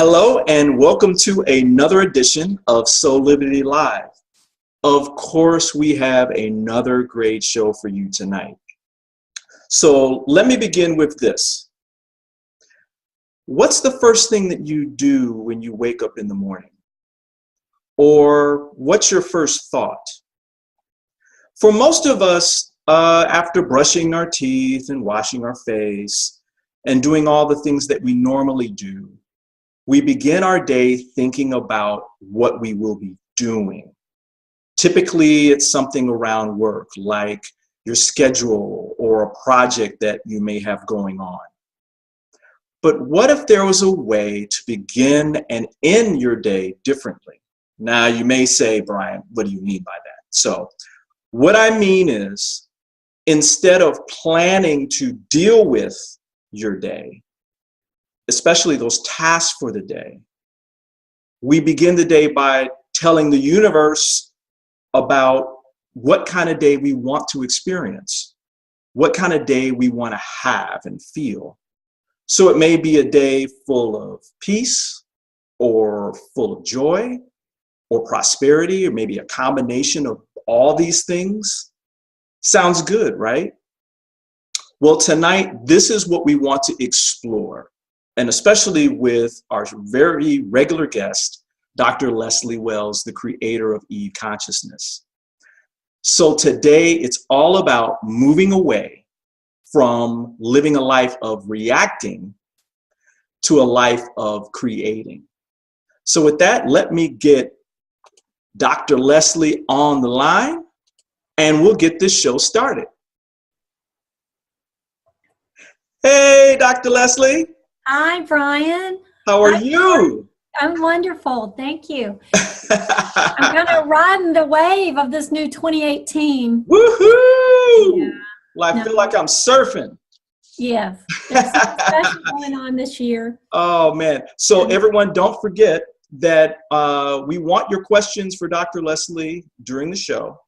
Hello and welcome to another edition of Soulivity Live. Of course, we have another great show for you tonight. So let me begin with this. What's the first thing that you do when you wake up in the morning? Or what's your first thought? For most of us, after brushing our teeth and washing our face and doing all the things that we normally do, we begin our day thinking about what we will be doing. Typically, it's something around work, like your schedule or a project that you may have going on. But what if there was a way to begin and end your day differently? Now, you may say, Brian, what do you mean by that? So, what I mean is, instead of planning to deal with your day, especially those tasks for the day, we begin the day by telling the universe about what kind of day we want to experience, what kind of day we want to have and feel. So it may be a day full of peace or full of joy or prosperity, or maybe a combination of all these things. Sounds good, right? Well, tonight, this is what we want to explore, and especially with our very regular guest, Dr. Leslie Wells, the creator of E.V.E.Consciousness. So today, it's all about moving away from living a life of reacting to a life of creating. So with that, let me get Dr. Leslie on the line, and we'll get this show started. Hey, Dr. Leslie. Hi, Brian. How are you? I'm wonderful. Thank you. I'm kind of riding the wave of this new 2018. Woohoo! Yeah. Well, I feel like I'm surfing. Yes. There's something special going on this year. Oh, man. So everyone, don't forget that we want your questions for Dr. Leslie during the show.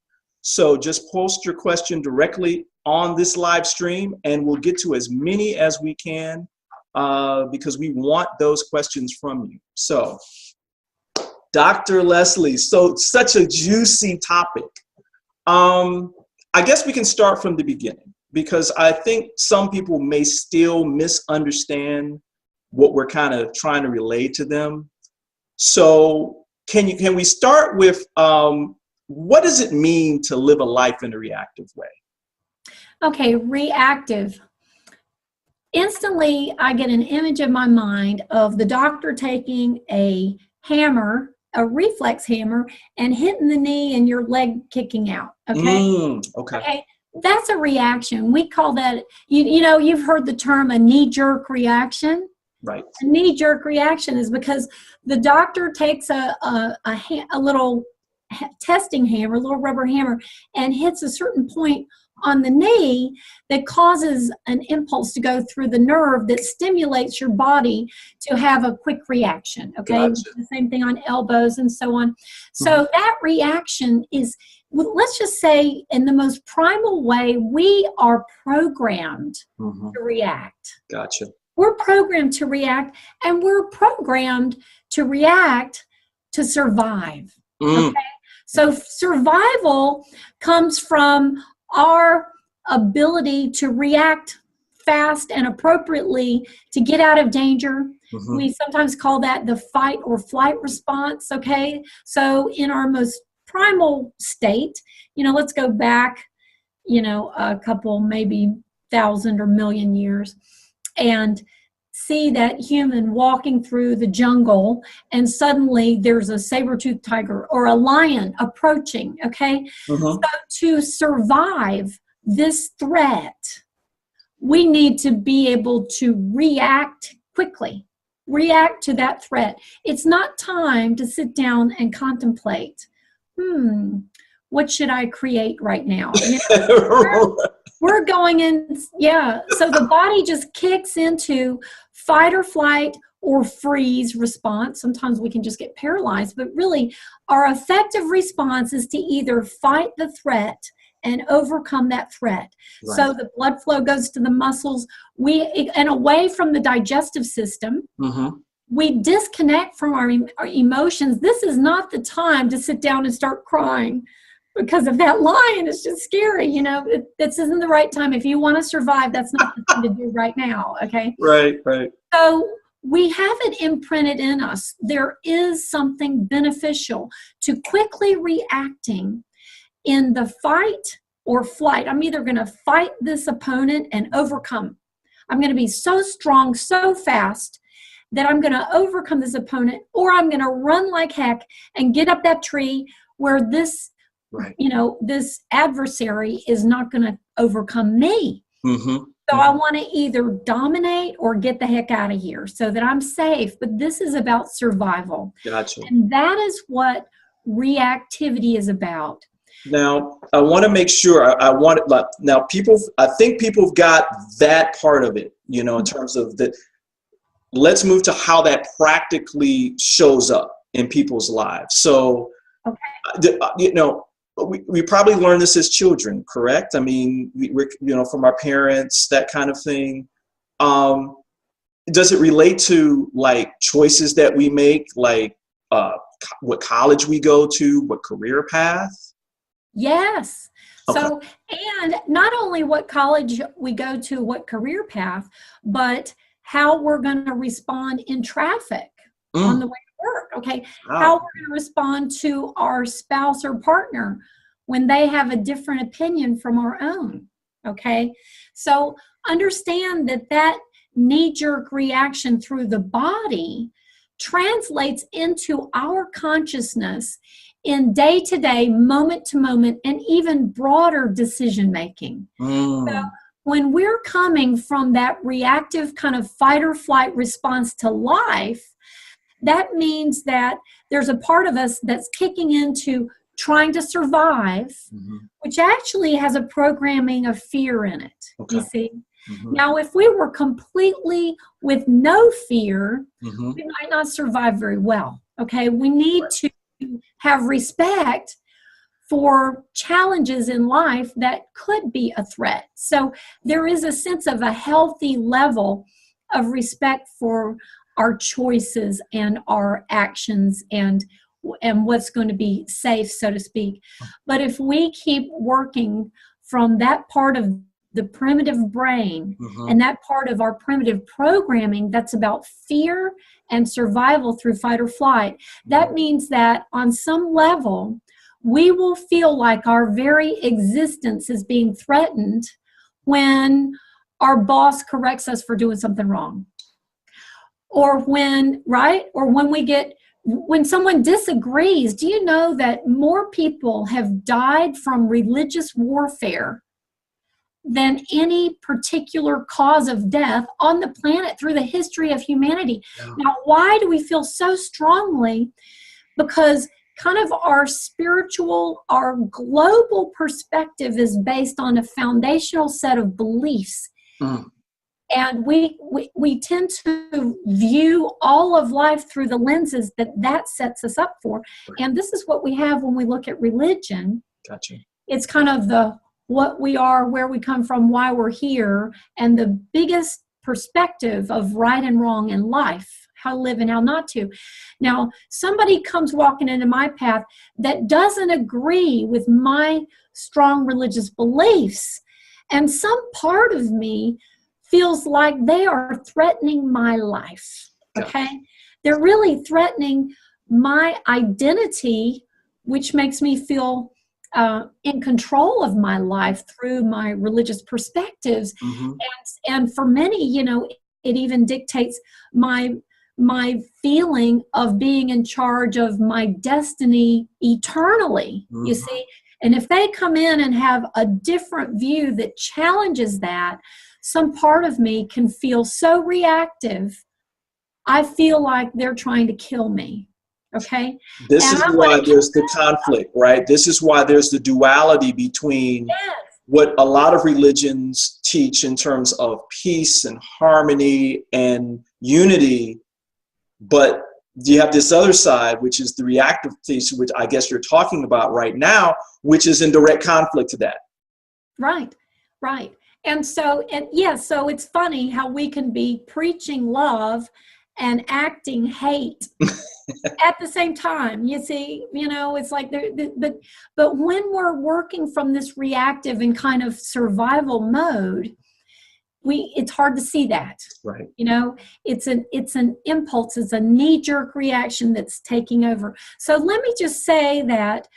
So just post your question directly on this live stream, and we'll get to as many as we can because we want those questions from you. So, Dr. Leslie, so such a juicy topic. I guess we can start from the beginning, because I think some people may still misunderstand what we're kind of trying to relay to them. So can we start with what does it mean to live a life in a reactive way? Okay, reactive. Instantly, I get an image in my mind of the doctor taking a hammer, a reflex hammer, and hitting the knee and your leg kicking out. Okay? Okay. That's a reaction. We call that, you know, you've heard the term a knee-jerk reaction. Right. A knee-jerk reaction is because the doctor takes a little testing hammer, a little rubber hammer, and hits a certain point on the knee that causes an impulse to go through the nerve that stimulates your body to have a quick reaction. Okay. Gotcha. The same thing on elbows and so on. So that reaction is, let's just say, in the most primal way, we are programmed to react. Gotcha. We're programmed to react, and we're programmed to react to survive. Okay? So survival comes from our ability to react fast and appropriately to get out of danger. We sometimes call that the fight or flight response, okay? So in our most primal state, you know, let's go back, you know, a couple, maybe 1,000 or million years, and see that human walking through the jungle, and suddenly there's a saber-toothed tiger or a lion approaching, okay? So to survive this threat, we need to be able to react quickly, react to that threat. It's not time to sit down and contemplate, what should I create right now? You know, we're going in, yeah. So the body just kicks into fight or flight or freeze response. Sometimes we can just get paralyzed, but really our effective response is to either fight the threat and overcome that threat. Right. So the blood flow goes to the muscles, and away from the digestive system. we disconnect from our emotions. This is not the time to sit down and start crying because of that lion. It's just scary. You know, this isn't the right time. If you want to survive, that's not the thing to do right now. Okay. Right, right. So we have it imprinted in us. There is something beneficial to quickly reacting in the fight or flight. I'm either going to fight this opponent and overcome. I'm going to be so strong, so fast that I'm going to overcome this opponent, or I'm going to run like heck and get up that tree where this, you know, this adversary is not going to overcome me. So I want to either dominate or get the heck out of here so that I'm safe. But this is about survival. Gotcha. And that is what reactivity is about. Now, I want to make sure now people, I think people have got that part of it, you know, in terms of the, let's move to how that practically shows up in people's lives. So, you know, we probably learned this as children, correct? I mean, we're, you know, from our parents, that kind of thing. Does it relate to like choices that we make, like what college we go to, what career path? Yes. Okay. So, and not only what college we go to, what career path, but how we're going to respond in traffic on the way to work. Okay. Wow. How we're going to respond to our spouse or partner when they have a different opinion from our own. Okay. So understand that that knee-jerk reaction through the body translates into our consciousness in day-to-day, moment-to-moment, and even broader decision-making. So when we're coming from that reactive kind of fight or flight response to life, that means that there's a part of us that's kicking into trying to survive, which actually has a programming of fear in it, you see. Now, if we were completely with no fear, we might not survive very well, okay? We need to have respect for challenges in life that could be a threat. So there is a sense of a healthy level of respect for our choices and our actions and what's going to be safe, so to speak. But if we keep working from that part of the primitive brain and that part of our primitive programming that's about fear and survival through fight or flight, that means that on some level, we will feel like our very existence is being threatened when our boss corrects us for doing something wrong. Or when, or when someone disagrees. Do you know that more people have died from religious warfare than any particular cause of death on the planet through the history of humanity? Now, why do we feel so strongly? Because kind of our spiritual, our global perspective is based on a foundational set of beliefs. And we tend to view all of life through the lenses that sets us up for. And this is what we have when we look at religion. Gotcha. It's kind of the what we are, where we come from, why we're here, and the biggest perspective of right and wrong in life, how to live and how not to. Now, somebody comes walking into my path that doesn't agree with my strong religious beliefs, and some part of me feels like they are threatening my life, okay? They're really threatening my identity, which makes me feel in control of my life through my religious perspectives. And for many, you know, it even dictates my feeling of being in charge of my destiny eternally, you see. And if they come in and have a different view that challenges that, some part of me can feel so reactive, I feel like they're trying to kill me. Okay? This is why there's the conflict, right? This is why there's the duality between what a lot of religions teach in terms of peace and harmony and unity. But you have this other side, which is the reactive piece, which I guess you're talking about right now, which is in direct conflict to that. Right, right. And so, so it's funny how we can be preaching love and acting hate at the same time. You see, it's like but when we're working from this reactive and kind of survival mode, it's hard to see that. Right. It's an impulse, it's a knee-jerk reaction that's taking over. So let me just say that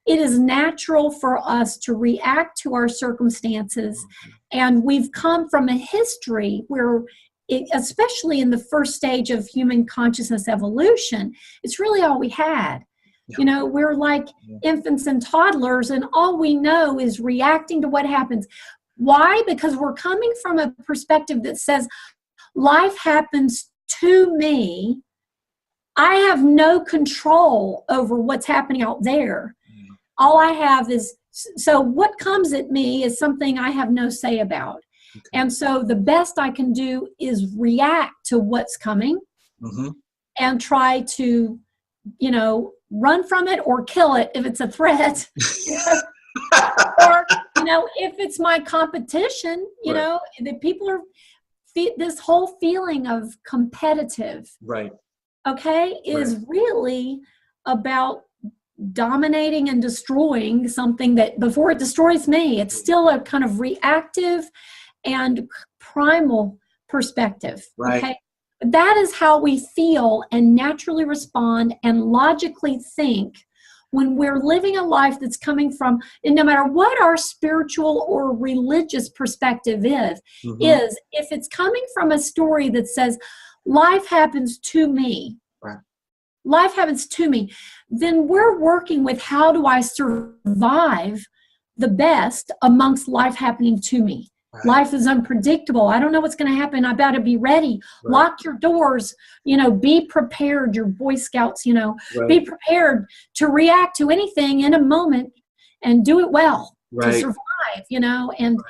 it is natural for us to react to our circumstances, and we've come from a history where especially in the first stage of human consciousness evolution, it's really all we had. Yeah. We're like infants and toddlers, and all we know is reacting to what happens. Why? Because we're coming from a perspective that says, life happens to me. I have no control over what's happening out there. All I have is, so what comes at me is something I have no say about. Okay. And so the best I can do is react to what's coming and try to, run from it or kill it if it's a threat. Or, if it's my competition, the people are, this whole feeling of competitive, right? Okay, is really about dominating and destroying something that before it destroys me, it's still a kind of reactive and primal perspective. Right. Okay. That is how we feel and naturally respond and logically think when we're living a life that's coming from, and no matter what our spiritual or religious perspective is if it's coming from a story that says, life happens to me, life happens to me, then we're working with how do I survive the best amongst life happening to me. Right. Life is unpredictable. I don't know what's going to happen. I better be ready. Right. Lock your doors. Be prepared. Your Boy Scouts, be prepared to react to anything in a moment and do it well to survive, and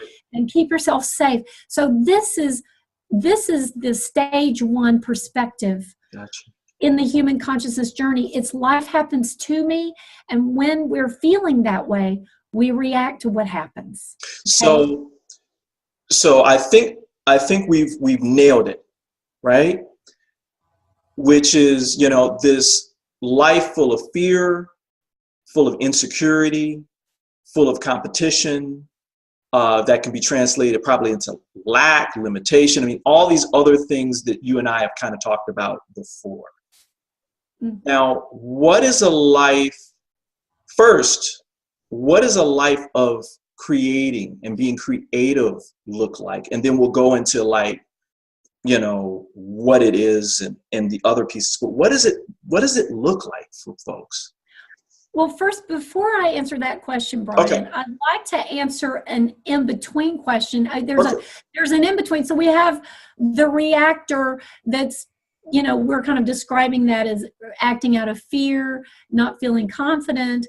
keep yourself safe. So this is the stage one perspective. Gotcha. In the human consciousness journey. It's life happens to me, and when we're feeling that way, we react to what happens. Okay? So I think we've nailed it, right? Which is, this life full of fear, full of insecurity, full of competition, that can be translated probably into lack, limitation. I mean, all these other things that you and I have kind of talked about before. Now, what is a life of creating and being creative look like? And then we'll go into what it is and the other pieces. But what does it look like for folks? Well, first, before I answer that question, Brian, I'd like to answer an in-between question. There's an in-between. So we have the reactor that's, we're kind of describing that as acting out of fear, not feeling confident.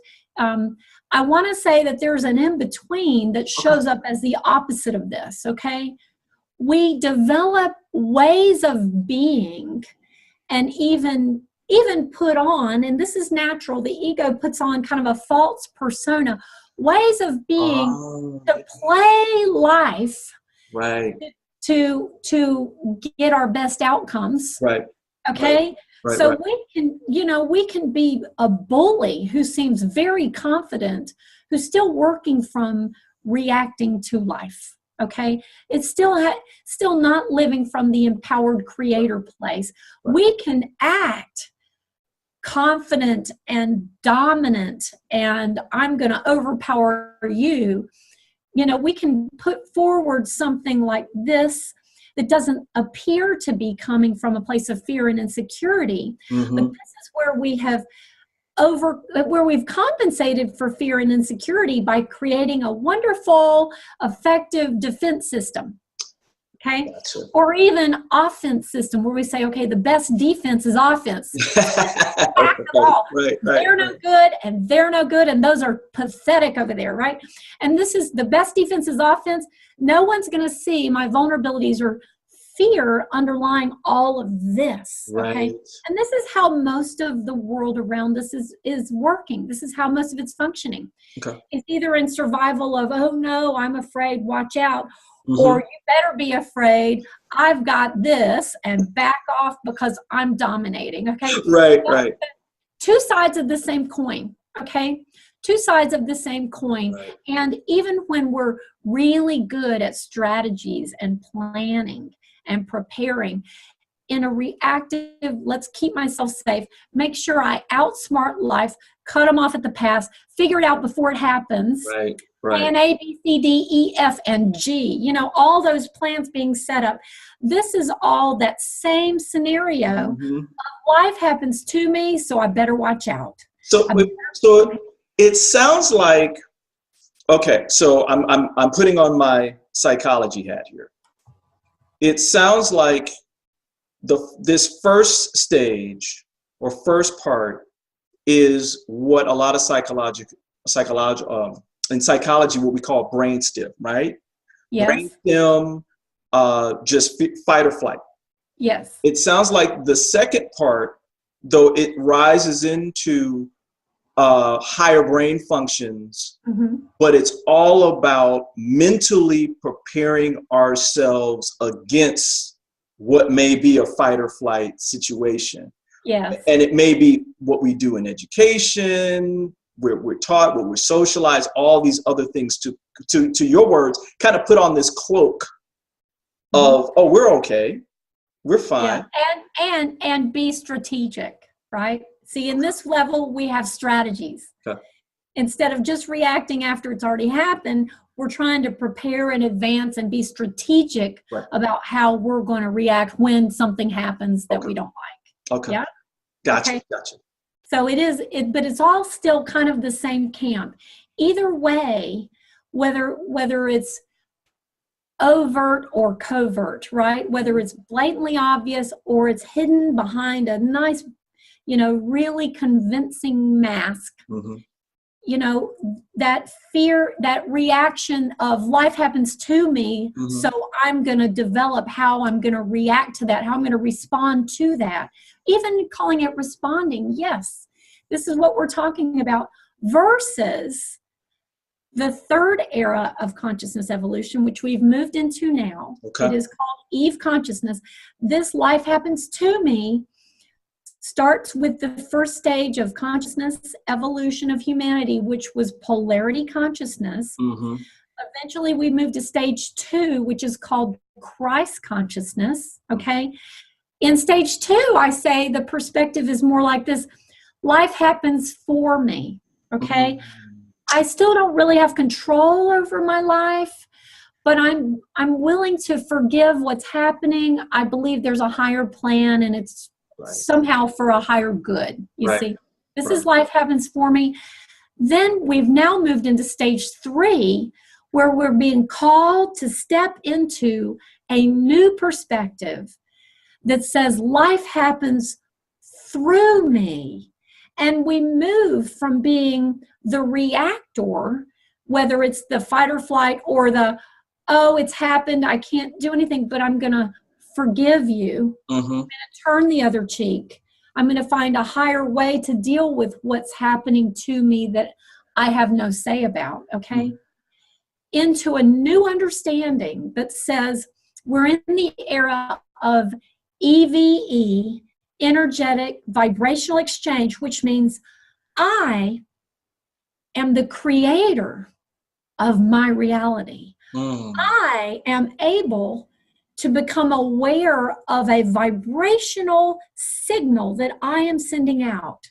I want to say that there's an in-between that shows up as the opposite of this, okay? We develop ways of being and even put on, and this is natural, the ego puts on kind of a false persona, ways of being to play life, right, to get our best outcomes, right, okay? Right, so we can be a bully who seems very confident, who's still working from reacting to life, okay? It's still not living from the empowered creator place. Right. We can act confident and dominant and I'm going to overpower you. We can put forward something like this that doesn't appear to be coming from a place of fear and insecurity. But this is where we've compensated for fear and insecurity by creating a wonderful, effective defense system. Okay? Gotcha. Or even offense system where we say, okay, the best defense is offense. They're no good and they're no good and those are pathetic over there, right? And this is the best defense is offense. No one's going to see my vulnerabilities or fear underlying all of this. Okay. Right. And this is how most of the world around us is working. This is how most of it's functioning. Okay. It's either in survival of, oh no, I'm afraid, watch out, or you better be afraid, I've got this, and back off because I'm dominating. Okay. Right, right. Two sides of the same coin. Okay. Two sides of the same coin. Right. And even when we're really good at strategies and planning and preparing, in a reactive, let's keep myself safe, make sure I outsmart life, cut them off at the pass, figure it out before it happens. Right, right. Plan A, B, C, D, E, F, and G. You know, all those plans being set up. This is all that same scenario. Life happens to me, so I better watch out. So it sounds like, okay, so I'm putting on my psychology hat here. It sounds like this first stage or first part is what a lot of in psychology, what we call brainstem, right? Yes. Brainstem, just fight or flight. Yes. It sounds like the second part, though it rises into higher brain functions, but it's all about mentally preparing ourselves against what may be a fight or flight situation. Yes. And it may be what we do in education, we're taught, what we're socialized, all these other things to your words, kind of put on this cloak of, oh, we're okay, we're fine. Yeah. And be strategic, right? See, in this level, we have strategies. Okay. Instead of just reacting after it's already happened, we're trying to prepare in advance and be strategic about how we're going to react when something happens that we don't like. Okay. Yeah. Gotcha. Okay. Gotcha. So but it's all still kind of the same camp. Either way, whether it's overt or covert, right? Whether it's blatantly obvious or it's hidden behind a nice, really convincing mask. That fear, that reaction of life happens to me, so I'm going to develop how I'm going to react to that, how I'm going to respond to that. Even calling it responding, yes, this is what we're talking about, versus the third era of consciousness evolution, which we've moved into now. It is called E.V.E.Consciousness. This life happens to me starts with the first stage of consciousness evolution of humanity, which was polarity consciousness. Eventually, we moved to stage 2, which is called Christ consciousness. Okay. In stage 2, I say the perspective is more like this: life happens for me. Okay. I still don't really have control over my life, but I'm willing to forgive what's happening. I believe there's a higher plan, and it's somehow for a higher good. You see, this is life happens for me. Then we've now moved into stage 3, where we're being called to step into a new perspective that says life happens through me. And we move from being the reactor, whether it's the fight or flight or the, oh, it's happened, I can't do anything, but I'm going to forgive you. I'm going to turn the other cheek. I'm going to find a higher way to deal with what's happening to me that I have no say about, okay? Into a new understanding that says we're in the era of EVE, energetic vibrational exchange, which means I am the creator of my reality. I am able to become aware of a vibrational signal that I am sending out.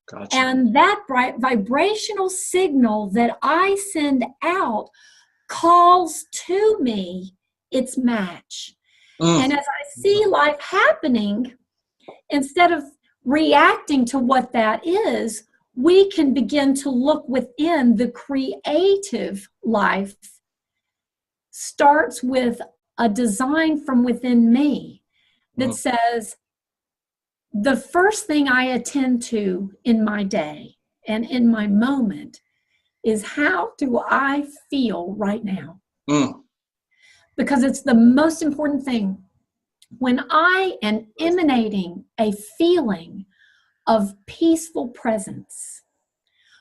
Gotcha. And that vibrational signal that I send out calls to me its match. And as I see life happening, instead of reacting to what that is, we can begin to look within. The creative life starts with a design from within me that says, the first thing I attend to in my day and in my moment is, how do I feel right now? Because it's the most important thing. When I am emanating a feeling of peaceful presence,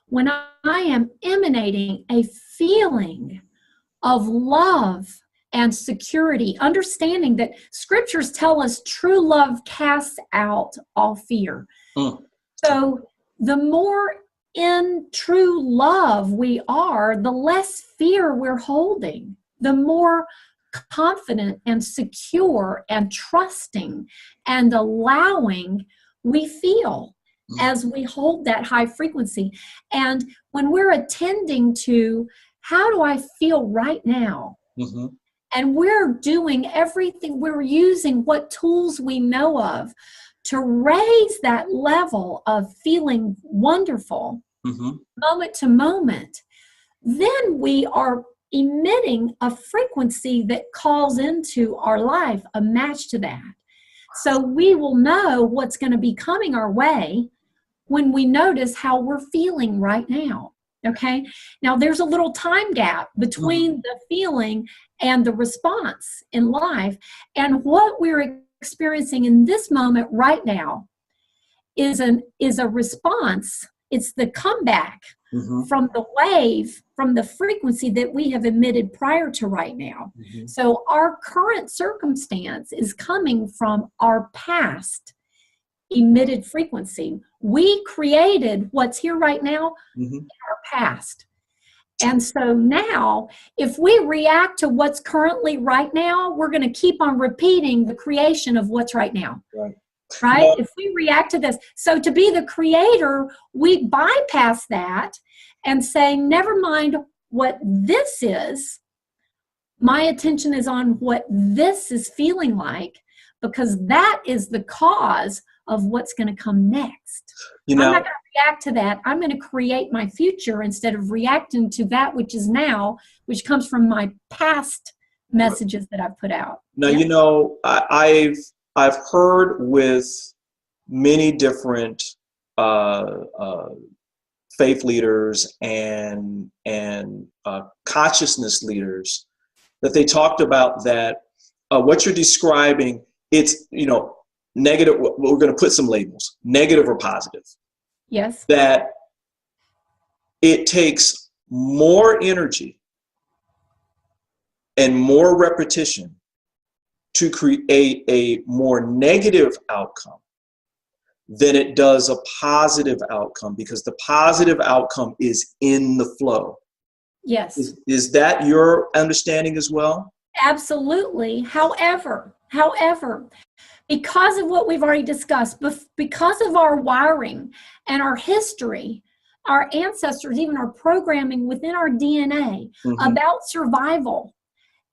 when I am emanating a feeling of love and security, understanding that scriptures tell us true love casts out all fear. So the more in true love we are, the less fear we're holding, the more confident and secure and trusting and allowing we feel as we hold that high frequency. And when we're attending to how do I feel right now, and we're doing everything, we're using what tools we know of to raise that level of feeling wonderful moment to moment, then we are emitting a frequency that calls into our life a match to that. So we will know what's going to be coming our way when we notice how we're feeling right now. Okay. Now there's a little time gap between the feeling and the response in life. And what we're experiencing in this moment right now is a response. It's the comeback from the wave, from the frequency that we have emitted prior to right now. So our current circumstance is coming from our past emitted frequency. We created what's here right now in our past. And so now, if we react to what's currently right now, we're going to keep on repeating the creation of what's right now. Right? If we react to this. So to be the creator, we bypass that and say, never mind what this is. My attention is on what this is feeling like, because that is the cause of what's going to come next. I'm not going to react to that. I'm going to create my future instead of reacting to that which is now, which comes from my past messages that I've put out. Now, I've heard with many different faith leaders and consciousness leaders that they talked about that what you're describing, it's, negative. We're going to put some labels, negative or positive. Yes. That it takes more energy and more repetition to create a more negative outcome than it does a positive outcome, because the positive outcome is in the flow. Yes. Is that your understanding as well? Absolutely. However, because of what we've already discussed, because of our wiring and our history, our ancestors, even our programming within our DNA about survival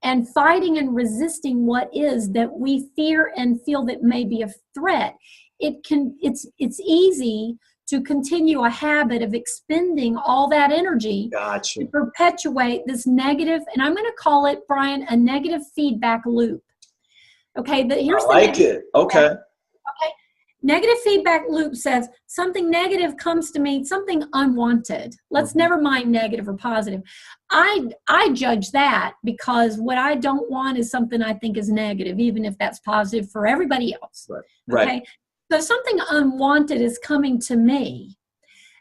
and fighting and resisting what is that we fear and feel that may be a threat, it's easy to continue a habit of expending all that energy to perpetuate this negative, and I'm going to call it, Brian, a negative feedback loop. Okay, here's the negative feedback. Okay, negative feedback loop says something negative comes to me, something unwanted. Let's never mind negative or positive. I judge that because what I don't want is something I think is negative, even if that's positive for everybody else. Okay, so something unwanted is coming to me.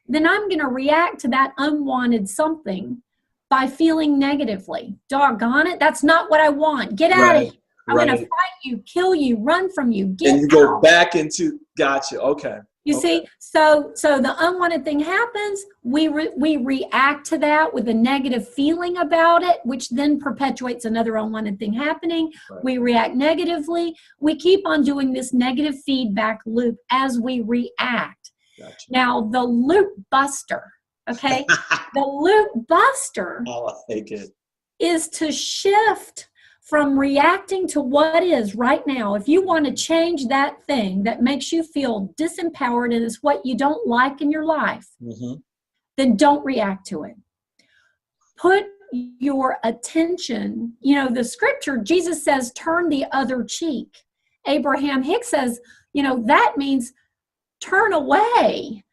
Then I'm going to react to that unwanted something by feeling negatively. Doggone it, that's not what I want. Get out of here. I'm going to fight you, kill you, run from you. And you go back into, gotcha, okay. You see, so the unwanted thing happens, we react to that with a negative feeling about it, which then perpetuates another unwanted thing happening. We react negatively. We keep on doing this negative feedback loop as we react. Now, the loop buster, okay? The loop buster is to shift from reacting to what is right now. If you want to change that thing that makes you feel disempowered and is what you don't like in your life, then don't react to it. Put your attention, the scripture, Jesus says, turn the other cheek. Abraham Hicks says, that means turn away.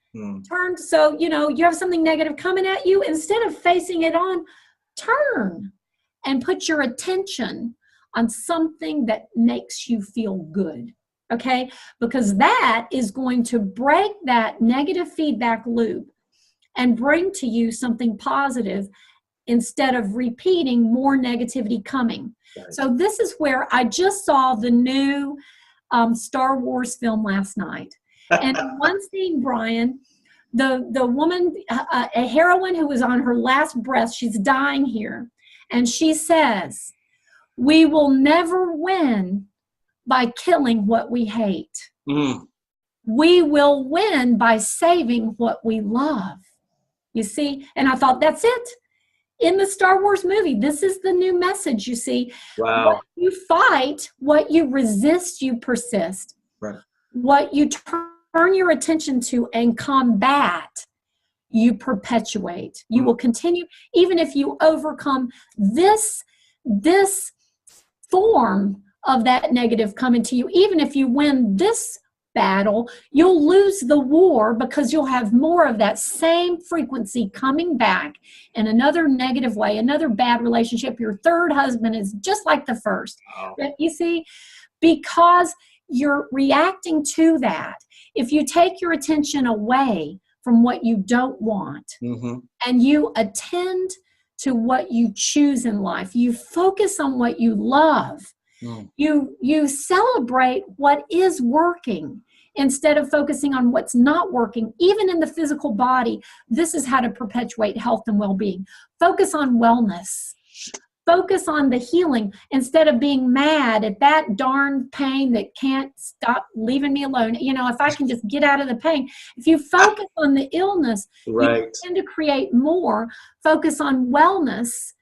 Turn, so, you have something negative coming at you, instead of facing it on, turn. And put your attention on something that makes you feel good, okay? Because that is going to break that negative feedback loop and bring to you something positive. instead of repeating more negativity coming. Right. So this is where I just saw the new Star Wars film last night. And in one scene, Brian, the woman, a heroine who was on her last breath, she's dying here. And she says, "We will never win by killing what we hate. We will win by saving what we love." You see? And I thought, that's it. In the Star Wars movie, this is the new message, you see. Wow. What you fight, what you resist, you persist. Right. What you turn your attention to and combat, you perpetuate. You will continue, even if you overcome this form of that negative coming to you, even if you win this battle, you'll lose the war because you'll have more of that same frequency coming back in another negative way, another bad relationship. Your third husband is just like the first. Wow. You see, because you're reacting to that. If you take your attention away from what you don't want and you attend to what you choose in life, you focus on what you love, you celebrate what is working instead of focusing on what's not working. Even in the physical body, this is how to perpetuate health and well-being. Focus on wellness. Focus on the healing instead of being mad at that darn pain that can't stop leaving me alone. You know, if I can just get out of the pain. If you focus on the illness, you tend to create more. Focus on wellness,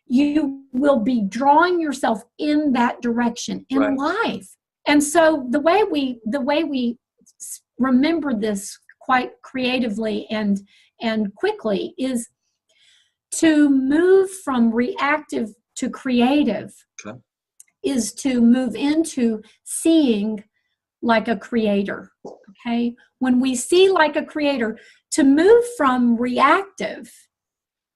you will be drawing yourself in that direction in life. And so the way we remember this quite creatively and quickly is to move from reactive to creative, is to move into seeing like a creator. Okay, when we see like a creator, to move from reactive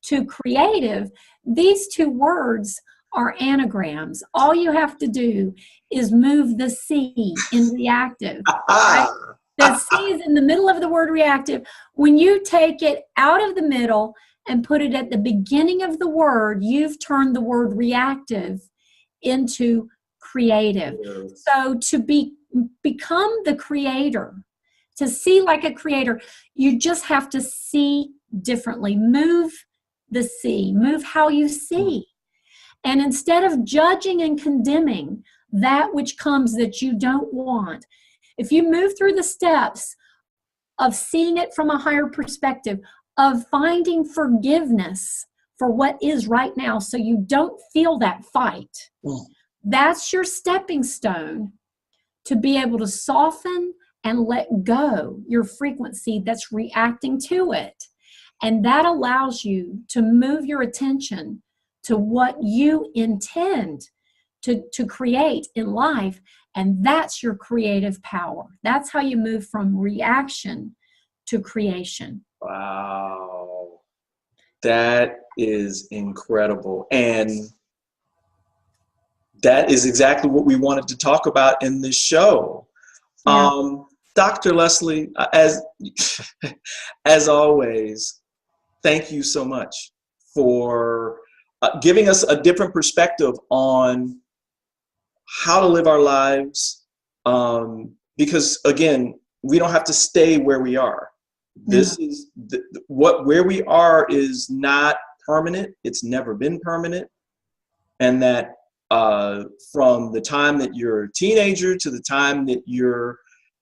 to creative, these two words are anagrams. All you have to do is move the C in reactive. Right? The C is in the middle of the word reactive. When you take it out of the middle and put it at the beginning of the word, you've turned the word reactive into creative. So to become the creator, to see like a creator, you just have to see differently. Move the C, move how you see. And instead of judging and condemning that which comes that you don't want, if you move through the steps of seeing it from a higher perspective, of finding forgiveness for what is right now so you don't feel that fight, that's your stepping stone to be able to soften and let go your frequency that's reacting to it. And that allows you to move your attention to what you intend to create in life. And that's your creative power. That's how you move from reaction to creation. Wow. That is incredible. And that is exactly what we wanted to talk about in this show. Yeah. Dr. Leslie, as always, thank you so much for giving us a different perspective on how to live our lives. Because again, we don't have to stay where we are. This is where we are is not permanent. It's never been permanent. And that from the time that you're a teenager to the time that you're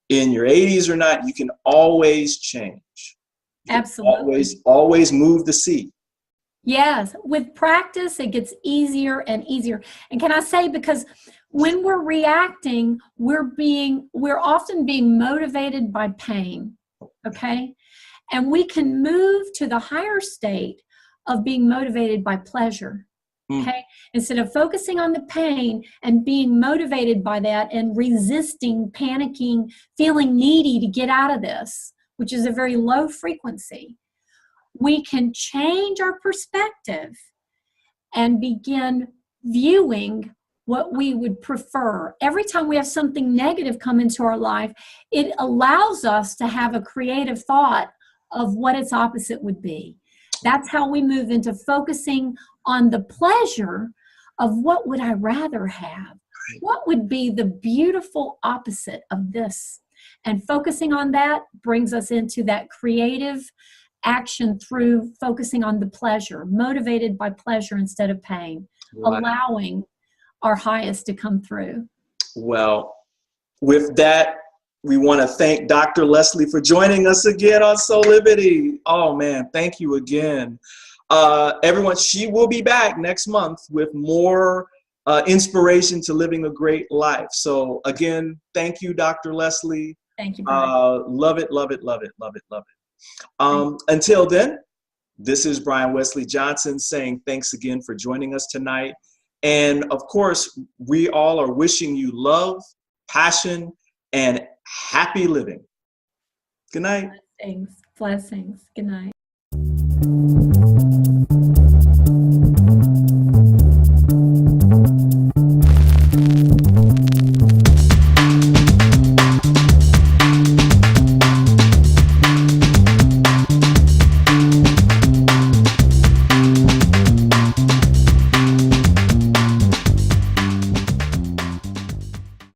in your 80s or not, you can always change. Absolutely. Always move the C. Yes. With practice, it gets easier and easier. And can I say, because when we're reacting, we're often being motivated by pain. Okay. And we can move to the higher state of being motivated by pleasure. Okay. Instead of focusing on the pain and being motivated by that and resisting, panicking, feeling needy to get out of this, which is a very low frequency, we can change our perspective and begin viewing what we would prefer. Every time we have something negative come into our life, it allows us to have a creative thought of what its opposite would be. That's how we move into focusing on the pleasure of what would I rather have? What would be the beautiful opposite of this? And focusing on that brings us into that creative action through focusing on the pleasure, motivated by pleasure instead of pain, allowing our highest to come through. Well, with that, we want to thank Dr. Leslie for joining us again on Soulivity. Oh man, thank you again. Everyone, she will be back next month with more inspiration to living a great life. So again, thank you, Dr. Leslie. Thank you, Brian. Love it, love it, love it, love it, love it. Until then, this is Brian Wesley Johnson saying thanks again for joining us tonight. And of course, we all are wishing you love, passion, and happy living. Good night. Blessings. Blessings. Good night.